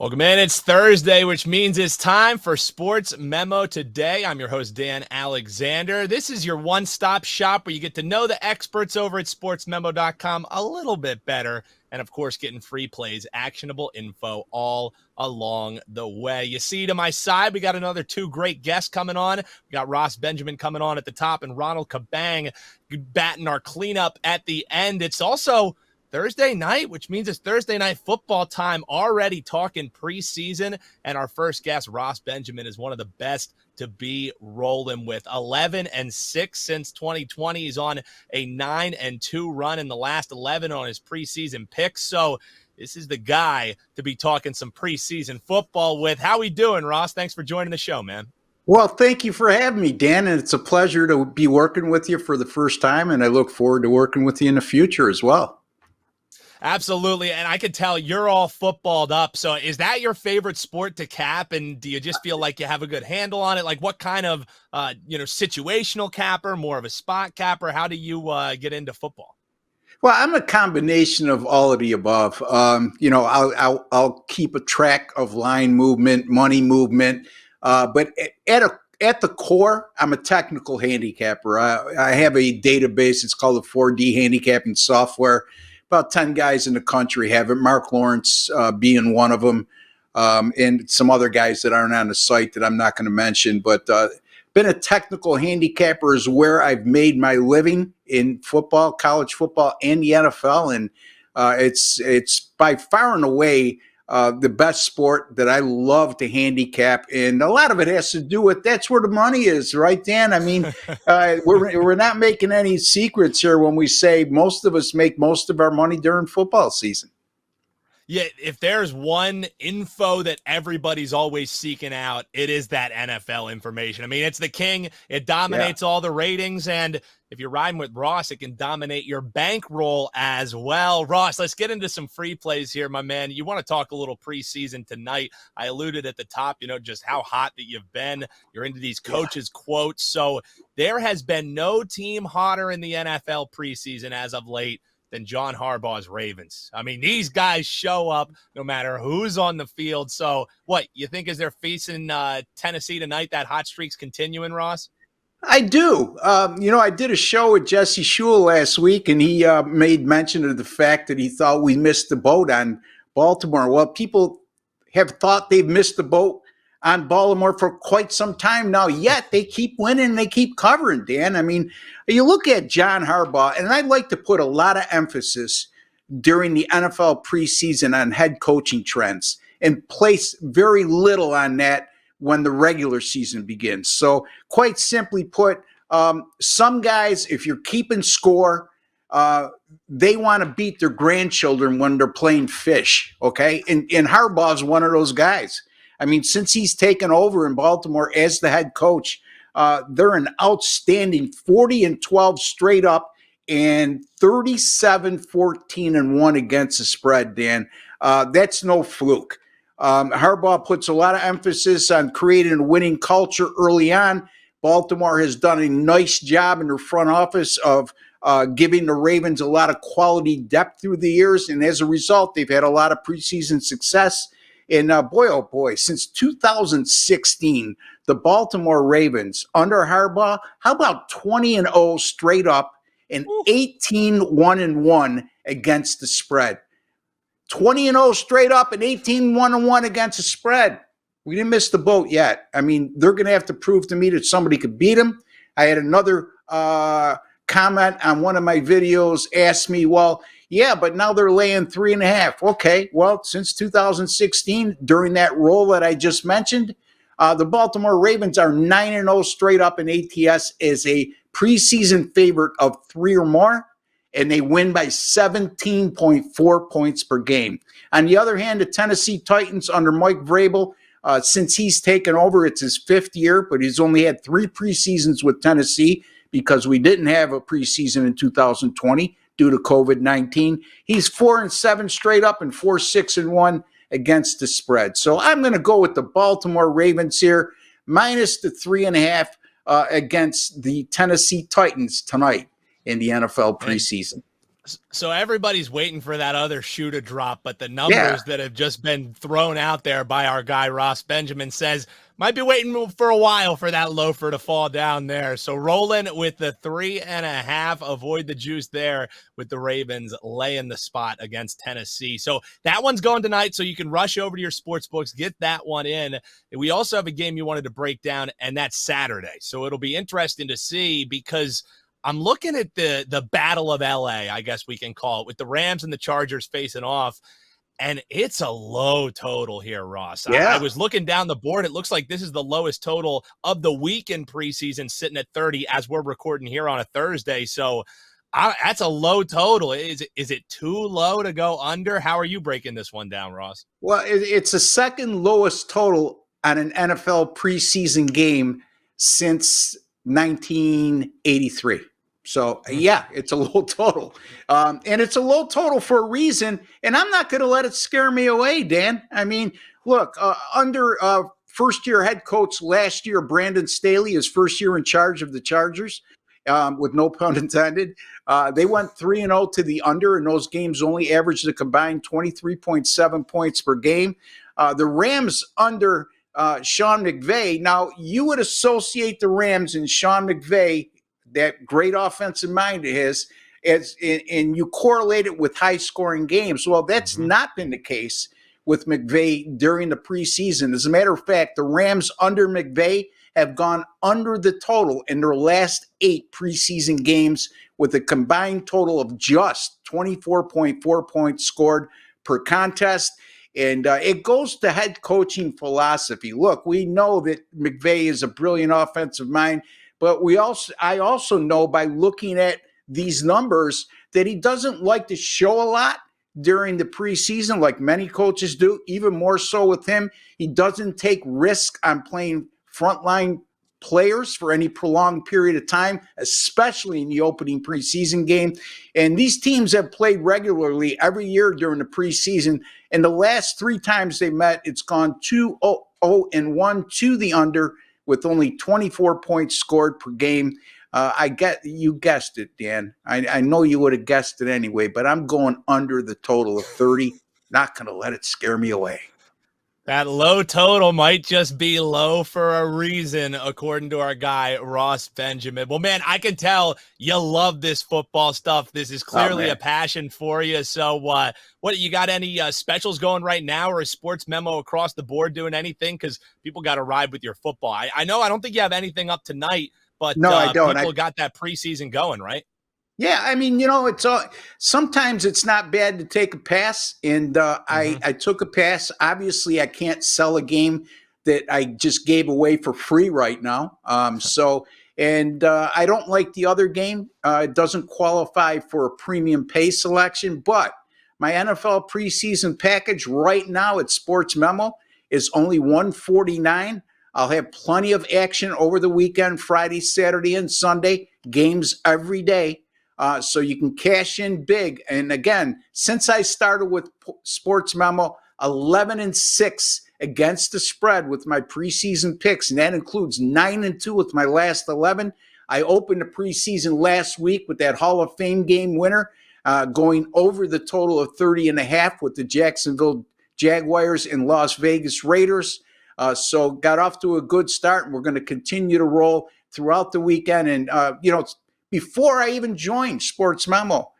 Welcome in. It's Thursday, which means it's time for Sports Memo Today. I'm your host, Dan Alexander. This is your one-stop shop where you get to know the experts over at sportsmemo.com a little bit better. And, of course, getting free plays, actionable info all along the way. You see to my side, we got another two great guests coming on. We got Ross Benjamin coming on at the top and Ronald Cabang batting our cleanup at the end. It's also Thursday night, which means it's Thursday night football time, already talking preseason. And our first guest, Ross Benjamin, is one of the best to be rolling with. 11-6 since 2020. He's on a 9-2 run in the last 11 on his preseason picks. So this is the guy to be talking some preseason football with. How we doing, Ross? Thanks for joining the show, man. Well, thank you for having me, Dan, and it's a pleasure to be working with you for the first time, and I look forward to working with you in the future as well. Absolutely, and I can tell you're all footballed up. So is that your favorite sport to cap, and do you just feel like you have a good handle on it? Like what kind of, situational capper, more of a spot capper? How do you get into football? Well, I'm a combination of all of the above. I'll keep a track of line movement, money movement, but at the core, I'm a technical handicapper. I have a database. It's called the 4D handicapping software. About 10 guys in the country have it, Mark Lawrence being one of them, and some other guys that aren't on the site that I'm not going to mention. But been a technical handicapper is where I've made my living in football, college football, and the NFL. And it's by far and away the best sport that I love to handicap. And a lot of it has to do with that's where the money is, right, Dan? I mean, we're not making any secrets here when we say most of us make most of our money during football season. Yeah, if there's one info that everybody's always seeking out, it is that NFL information. I mean, it's the king. It dominates all the ratings. And if you're riding with Ross, it can dominate your bankroll as well. Ross, let's get into some free plays here, my man. You want to talk a little preseason tonight. I alluded at the top, just how hot that you've been. You're into these coaches' quotes. So there has been no team hotter in the NFL preseason as of late than John Harbaugh's Ravens. I mean, these guys show up no matter who's on the field. So what, you think as they're facing Tennessee tonight, that hot streak's continuing, Ross? I do. I did a show with Jesse Shule last week, and he made mention of the fact that he thought we missed the boat on Baltimore. Well, people have thought they've missed the boat on Baltimore for quite some time now, yet they keep winning and they keep covering, Dan. I mean, you look at John Harbaugh, and I'd like to put a lot of emphasis during the NFL preseason on head coaching trends and place very little on that when the regular season begins. So quite simply put, some guys, if you're keeping score, they want to beat their grandchildren when they're playing fish, okay? And Harbaugh's one of those guys. I mean, since he's taken over in Baltimore as the head coach, they're an outstanding 40-12 straight up and 37-14-1 against the spread, Dan. That's no fluke. Harbaugh puts a lot of emphasis on creating a winning culture early on. Baltimore has done a nice job in their front office of giving the Ravens a lot of quality depth through the years, and as a result, they've had a lot of preseason success. And boy, oh boy, since 2016, the Baltimore Ravens under Harbaugh, how about 20-0 straight up and 18-1-1 against the spread? 20-0 straight up and 18-1-1 against the spread. We didn't miss the boat yet. I mean, they're going to have to prove to me that somebody could beat them. I had another comment on one of my videos asked me, well, yeah, but now they're laying 3.5. Okay, well, since 2016, during that role that I just mentioned, the Baltimore Ravens are 9-0 straight up in ATS as a preseason favorite of 3 or more, and they win by 17.4 points per game. On the other hand, the Tennessee Titans under Mike Vrabel, since he's taken over, it's his 5th year, but he's only had 3 preseasons with Tennessee because we didn't have a preseason in 2020 due to COVID-19. He's 4-7 straight up and 4-6-1 against the spread. So I'm going to go with the Baltimore Ravens here, minus the 3.5 against the Tennessee Titans tonight in the NFL preseason. So everybody's waiting for that other shoe to drop, but the Yeah. numbers that have just been thrown out there by our guy Ross Benjamin says might be waiting for a while for that loafer to fall down there. So rolling with the 3.5, avoid the juice there with the Ravens laying the spot against Tennessee. So that one's going tonight, so you can rush over to your sports books, get that one in. We also have a game you wanted to break down, and that's Saturday. So it'll be interesting to see because I'm looking at the Battle of LA, I guess we can call it, with the Rams and the Chargers facing off, and it's a low total here, Ross. I Yeah. was looking down the board. It looks like this is the lowest total of the week in preseason, sitting at 30 as we're recording here on a Thursday. So that's a low total. Is it too low to go under? How are you breaking this one down, Ross? Well, it's the second lowest total on an NFL preseason game since 1983. So, yeah, it's a low total. And it's a low total for a reason. And I'm not going to let it scare me away, Dan. I mean, look, under first-year head coach last year, Brandon Staley, his first year in charge of the Chargers, with no pun intended, they went 3-0 to the under, and those games only averaged a combined 23.7 points per game. The Rams under Sean McVay. Now, you would associate the Rams and Sean McVay, that great offensive mind of his, and you correlate it with high-scoring games. Well, that's not been the case with McVay during the preseason. As a matter of fact, the Rams under McVay have gone under the total in their last 8 preseason games with a combined total of just 24.4 points scored per contest. And it goes to head coaching philosophy. Look, we know that McVay is a brilliant offensive mind, but I also know by looking at these numbers that he doesn't like to show a lot during the preseason like many coaches do, even more so with him. He doesn't take risk on playing frontline players for any prolonged period of time, especially in the opening preseason game. And these teams have played regularly every year during the preseason. And the last 3 times they met, it's gone 2-0-1 to the under with only 24 points scored per game. You guessed it, Dan. I know you would have guessed it anyway, but I'm going under the total of 30. Not going to let it scare me away. That low total might just be low for a reason, according to our guy, Ross Benjamin. Well, man, I can tell you love this football stuff. This is clearly a passion for you. So what you got any specials going right now, or is Sports Memo across the board doing anything? Because people got to ride with your football. I know I don't think you have anything up tonight, but no, I don't. People got that preseason going, right? Yeah, I mean, it's sometimes it's not bad to take a pass, and I took a pass. Obviously, I can't sell a game that I just gave away for free right now. I don't like the other game. It doesn't qualify for a premium pay selection, but my NFL preseason package right now at Sports Memo is only $149. I'll have plenty of action over the weekend, Friday, Saturday, and Sunday, games every day. So you can cash in big. And again, since I started with Sports Memo, 11-6 against the spread with my preseason picks, and that includes 9-2 with my last 11. I opened the preseason last week with that Hall of Fame game winner, going over the total of 30.5 with the Jacksonville Jaguars and Las Vegas Raiders. So got off to a good start, and we're going to continue to roll throughout the weekend. And, before I even joined Sports Memo,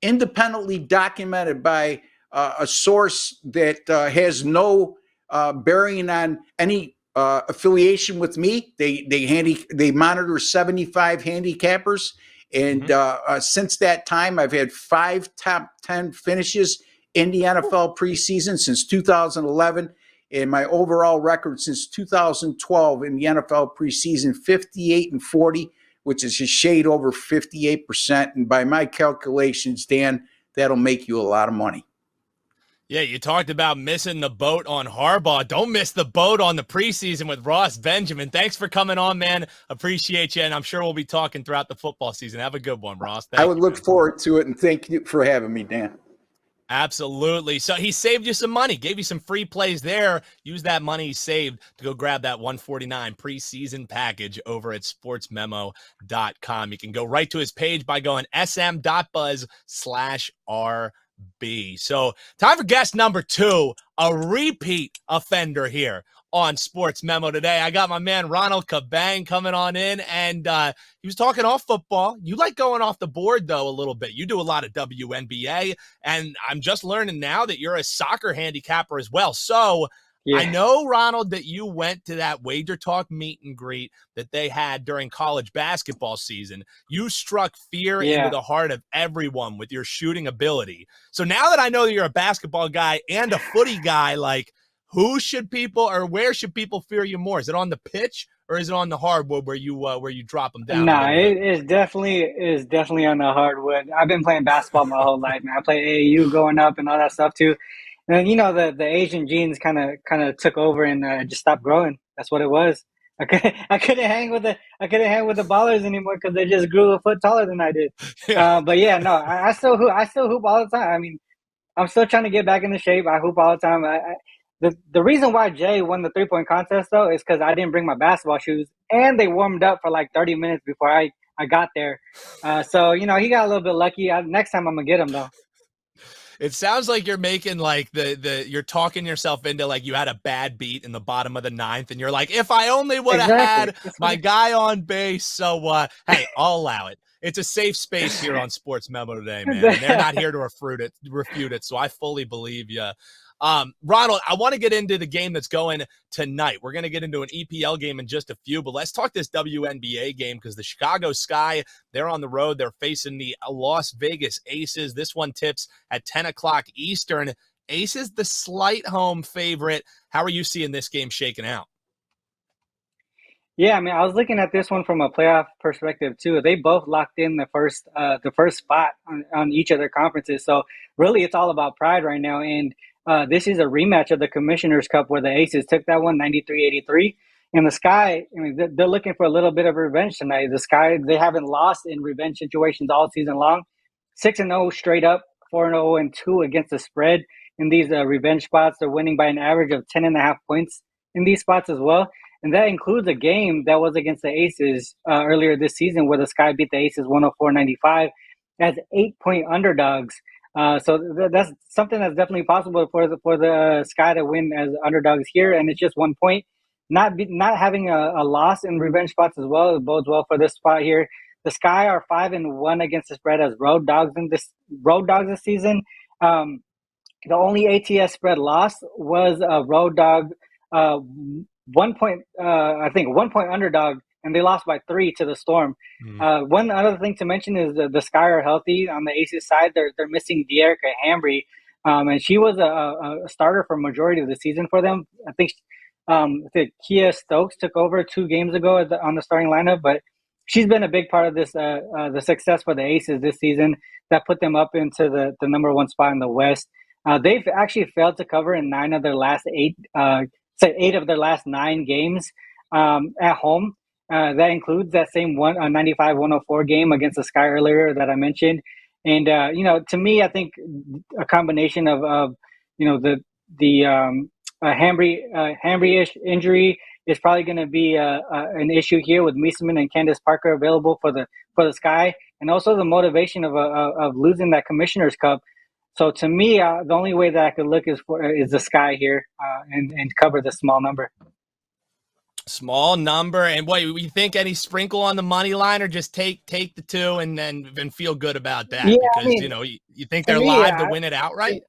independently documented by a source that has no bearing on any affiliation with me. They monitor 75 handicappers, and since that time, I've had 5 top 10 finishes in the NFL preseason since 2011. And my overall record since 2012 in the NFL preseason, 58-40. Which is a shade over 58%. And by my calculations, Dan, that'll make you a lot of money. Yeah, you talked about missing the boat on Harbaugh. Don't miss the boat on the preseason with Ross Benjamin. Thanks for coming on, man. Appreciate you, and I'm sure we'll be talking throughout the football season. Have a good one, Ross. I would look forward to it, and thank you for having me, Dan. Absolutely. So he saved you some money, gave you some free plays there. Use that money he saved to go grab that 149 preseason package over at sportsmemo.com. You can go right to his page by going sm.buzz/RB. So time for guest number 2, a repeat offender here on Sports Memo today. I got my man Ronald Cabang coming on in, and he was talking off football. You like going off the board, though, a little bit. You do a lot of WNBA, and I'm just learning now that you're a soccer handicapper as well. So I know, Ronald, that you went to that Wager Talk meet and greet that they had during college basketball season. You struck fear into the heart of everyone with your shooting ability. So now that I know that you're a basketball guy and a footy guy, like, who should people or where should people fear you more? Is it on the pitch or is it on the hardwood where you drop them down? Nah, it's definitely on the hardwood. I've been playing basketball my whole life, man. I played AAU growing up and all that stuff too. And then, the Asian genes kind of took over and just stopped growing. That's what it was. I couldn't hang with the ballers anymore because they just grew a foot taller than I did. But yeah, no, I still hoop all the time. I mean, I'm still trying to get back into shape. I hoop all the time. The reason why Jay won the 3-point contest, though, is because I didn't bring my basketball shoes, and they warmed up for like 30 minutes before I got there. So, he got a little bit lucky. Next time I'm going to get him, though. It sounds like you're making like you're talking yourself into like you had a bad beat in the bottom of the 9th, and you're like, if I only would have had my guy on base. So, hey, I'll allow it. It's a safe space here on Sports Memo today, man. And they're not here to refute it. So I fully believe you. Ronald, I want to get into the game that's going tonight. We're going to get into an EPL game in just a few, but let's talk this WNBA game because the Chicago Sky, they're on the road. They're facing the Las Vegas Aces. This one tips at 10 o'clock Eastern. Aces, the slight home favorite. How are you seeing this game shaking out? Yeah, I mean, I was looking at this one from a playoff perspective too. They both locked in the first spot on each of their conferences. So really, it's all about pride right now. And this is a rematch of the Commissioner's Cup where the Aces took that one 93-83. And the Sky, I mean, they're looking for a little bit of revenge tonight. The Sky, they haven't lost in revenge situations all season long. 6-0 straight up, 4-0-2 against the spread in these revenge spots. They're winning by an average of 10.5 points in these spots as well. And that includes a game that was against the Aces earlier this season where the Sky beat the Aces 104-95 as 8-point underdogs. So that's something that's definitely possible for the Sky to win as underdogs here, and it's just 1 point. Not having a loss in revenge spots as well, it bodes well for this spot here. The Sky are 5-1 against the spread as road dogs this season. The only ATS spread loss was a road dog 1 point, I think 1 point underdog, and they lost by 3 to the Storm. One other thing to mention is the Sky are healthy on the Aces side. They're missing Dearica Hambry, and she was a starter for majority of the season for them. I think Kia Stokes took over 2 games ago on the starting lineup, but she's been a big part of this the success for the Aces this season that put them up into the number 1 spot in the West. They've actually failed to cover in 8 of their last 9 games at home. That includes that same 95-104 game against the Sky earlier that I mentioned. And, to me, I think a combination of the Hambry-ish injury is probably going to be an issue here with Meisman and Candace Parker available for the Sky, and also the motivation of losing that Commissioner's Cup. So to me, the only way that I could look is the Sky here and cover the small number. Small number, and what you think? Any sprinkle on the money line, or just take the 2 and then feel good about that? Yeah, because you think they're live to win it outright.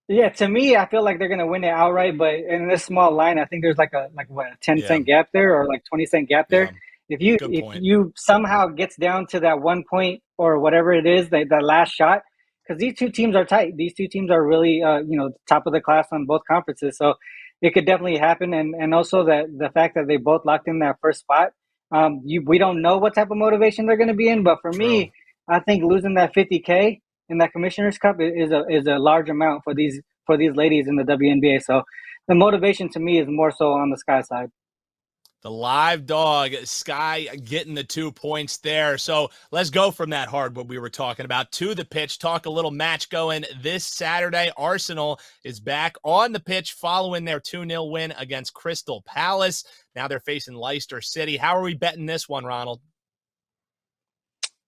Yeah, to me, I feel like they're gonna win it outright. But in this small line, I think there's a 10-cent gap there, or 20-cent gap there. Yeah. If you somehow gets down to that 1 point or whatever it is, that last shot, because these 2 teams are tight. These 2 teams are really top of the class on both conferences. So it could definitely happen, and also that the fact that they both locked in that first spot. We don't know what type of motivation they're going to be in, but for me, I think losing that $50K in that Commissioner's Cup is a large amount for these ladies in the WNBA. So the motivation to me is more so on the Sky side. The live dog, Sky getting the 2 points there. So let's go from that hardwood we were talking about to the pitch. Talk a little match going this Saturday. Arsenal is back on the pitch following their 2-0 win against Crystal Palace. Now they're facing Leicester City. How are we betting this one, Ronald?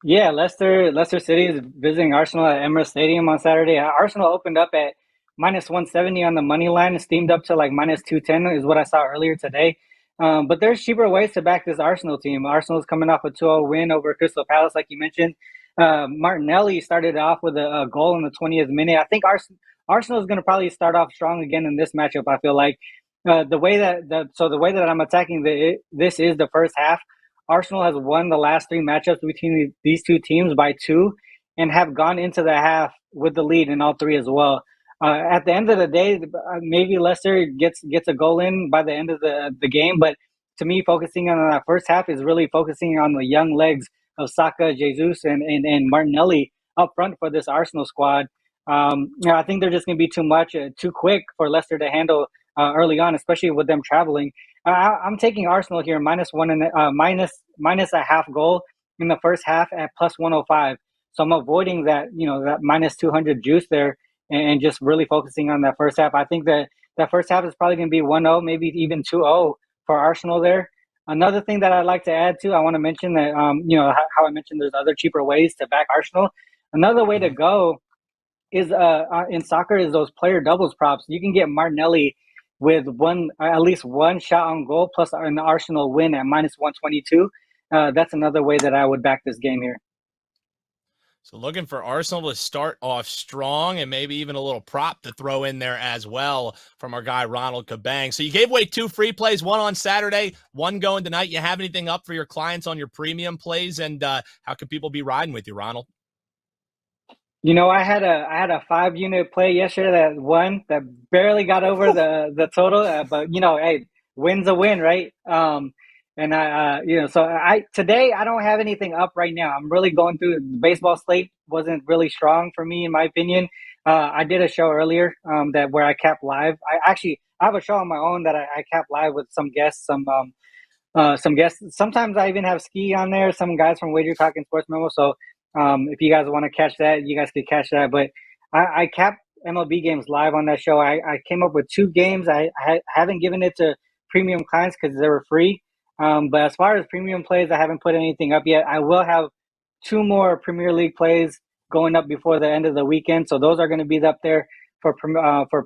Yeah, Leicester City is visiting Arsenal at Emirates Stadium on Saturday. Arsenal opened up at -170 on the money line and steamed up to like -210 is what I saw earlier today. But there's cheaper ways to back this Arsenal team. Arsenal's coming off a 2-0 win over Crystal Palace, like you mentioned. Martinelli started off with a goal in the 20th minute. I think Arsenal is going to probably start off strong again in this matchup. I feel like the way that I'm attacking this is the first half. Arsenal has won the last 3 matchups between these two teams by 2 and have gone into the half with the lead in all 3 as well. At the end of the day, maybe Leicester gets a goal in by the end of the game, but to me, focusing on that first half is really focusing on the young legs of Saka, Jesus, and Martinelli up front for this Arsenal squad. I think they're just going to be too quick for Leicester to handle early on, especially with them traveling. I'm taking Arsenal here minus a half goal in the first half at +105. So I'm avoiding that -200 juice there and just really focusing on that first half. I think that first half is probably going to be 1-0, maybe even 2-0 for Arsenal there. Another thing that I'd like to add to, I want to mention that how I mentioned there's other cheaper ways to back Arsenal. Another way to go is in soccer is those player doubles props. You can get Martinelli with at least one shot on goal plus an Arsenal win at -122. That's another way that I would back this game here. So looking for Arsenal to start off strong and maybe even a little prop to throw in there as well from our guy Ronald Cabang. So you gave away 2 free plays, one on Saturday, one going tonight. You have anything up for your clients on your premium plays, and how can people be riding with you, Ronald? I had a 5-unit play yesterday that barely got over the total, but hey, win's a win, right? And today I don't have anything up right now. I'm really going through the baseball slate. Wasn't really strong for me in my opinion. I did a show earlier where I capped live. I have a show on my own that I capped live with some guests, some guests. Sometimes I even have Ski on there, some guys from Wager Talk and Sports Memo. So if you guys want to catch that, you guys could catch that. But I capped MLB games live on that show. I came up with 2 games. I haven't given it to premium clients because they were free. But as far as premium plays, I haven't put anything up yet. I will have 2 more Premier League plays going up before the end of the weekend. So those are going to be up there for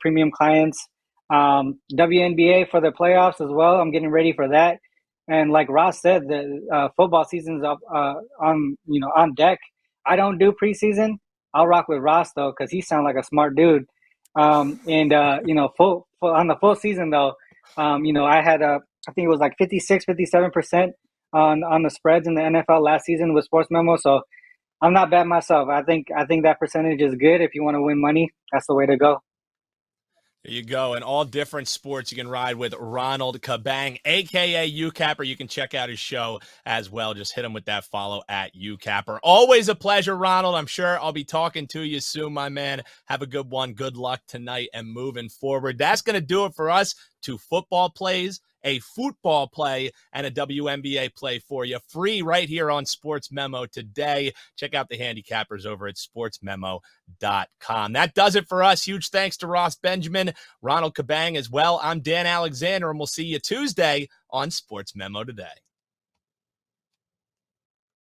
premium clients. WNBA for the playoffs as well. I'm getting ready for that. And like Ross said, the football season's up on deck. I don't do preseason. I'll rock with Ross though because he sounds like a smart dude. On the full season though, I had I think it was like 56, 57% on the spreads in the NFL last season with Sports Memo. So I'm not bad myself. I think that percentage is good. If you want to win money, that's the way to go. There you go. In all different sports, you can ride with Ronald Cabang, a.k.a. UCapper. You can check out his show as well. Just hit him with that follow at UCapper. Always a pleasure, Ronald. I'm sure I'll be talking to you soon, my man. Have a good one. Good luck tonight and moving forward. That's going to do it for us. 2 football plays, a football play, and a WNBA play for you. Free right here on Sports Memo Today. Check out the handicappers over at SportsMemo.com. That does it for us. Huge thanks to Ross Benjamin, Ronald Cabang as well. I'm Dan Alexander, and we'll see you Tuesday on Sports Memo Today.